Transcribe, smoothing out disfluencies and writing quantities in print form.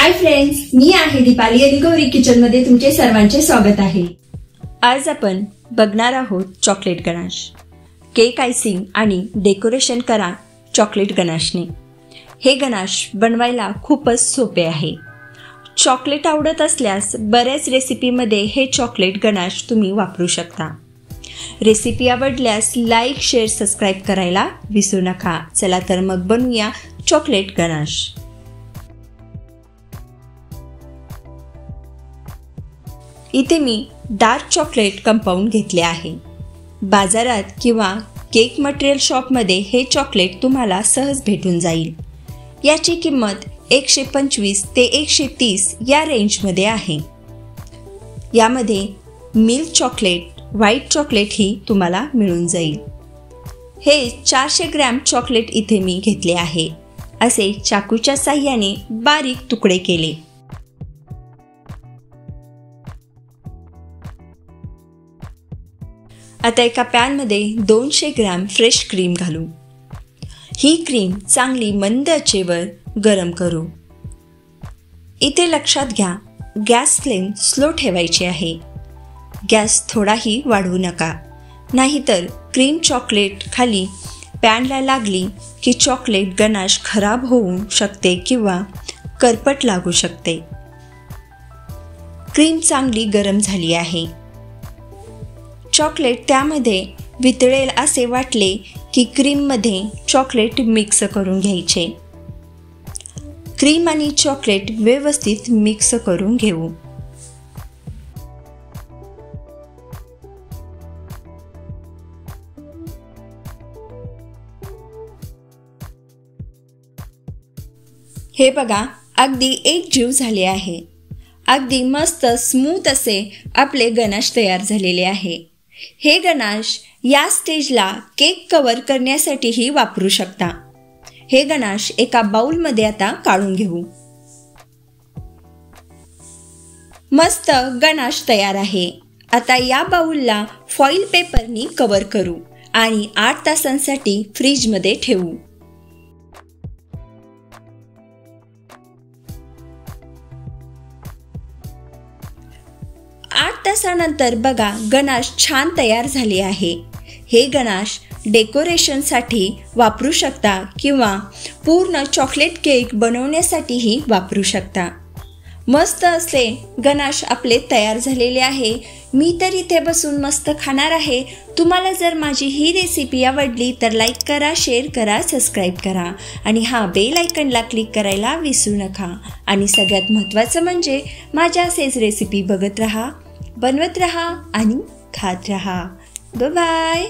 Hi friends, मी आहे दीपाली आणि Gauri kitchen मध्ये तुमचे सर्वांचे स्वागत आहे। आज आपण बघणार आहोत चॉकलेट गनाश। केक आयसिंग आणि डेकोरेशन करा चॉकलेट गनाशने। हे गनाश बनवायला खूपच सोपे आहे। चॉकलेट आवडत असल्यास बऱ्याच रेसिपीमध्ये हे चॉकलेट गनाश तुम्ही वापरू शकता। रेसिपी आवडल्यास लाईक, शेअर, सबस्क्राइब करायला विसरू नका। चला तर मग बनवूया चॉकलेट गनाश। इथे मी डार्क चॉकलेट कंपाऊंड घेतले आहे। बाजारात किंवा केक मटेरियल शॉपमध्ये हे चॉकलेट तुम्हाला सहज भेटून जाईल। याची किंमत 125 ते 130 या रेंजमध्ये आहे। यामध्ये मिल्क चॉकलेट, व्हाईट चॉकलेट ही तुम्हाला मिळून जाईल। हे 400 ग्रॅम चॉकलेट इथे मी घेतले आहे। असे चाकूच्या साहाय्याने बारीक तुकडे केले। आता एका पॅनमध्ये 200 ग्रॅम फ्रेश क्रीम घालू। ही क्रीम चांगली मंद आचेवर गरम करू। इथे लक्षात घ्या, गॅस फ्लेम स्लो ठेवायची आहे। गॅस थोडाही वाढवू नका, नाहीतर क्रीम चॉकलेट खाली पॅनला लागली की चॉकलेट गनाश खराब होऊ शकते किंवा करपट लागू शकते। क्रीम चांगली गरम झाली आहे। चॉकलेट त्यामध्ये वितळेल असे वाटले की क्रीममध्ये चॉकलेट मिक्स करून घ्यायचे। क्रीम आणि चॉकलेट व्यवस्थित मिक्स करून घेऊ। हे बघा, अगदी एकजीव झाले आहे। अगदी मस्त स्मूथ असे आपले गनाश तयार झालेले आहे। हे गनाश या स्टेजला केक कव्हर करण्यासाठीही वापरू शकता। हे गनाश एका बाउलमध्ये आता काढून घेऊ। मस्त गनाश तयार आहे। आता या बाउलला फॉइल पेपरनी कव्हर करू आणि 8 तासांसाठी फ्रीजमध्ये ठेवू। 8 तासानंतर बघा, गनाश छान तयार झाले आहे। हे गनाश डेकोरेशनसाठी वापरू शकता किंवा पूर्ण चॉकलेट केक बनवण्यासाठीही वापरू शकता। मस्त असे गनाश आपले तयार झालेले आहे। मी तर इथे बसून मस्त खाणार आहे। तुम्हाला जर माझी ही रेसिपी आवडली तर लाईक करा, शेअर करा, सबस्क्राइब करा आणि बेल आयकॉनला क्लिक करायला विसरू नका। आणि सगळ्यात महत्त्वाचं म्हणजे माझ्या असेच रेसिपी बघत रहा, बनवत रहा आणि खात रहा। Bye bye.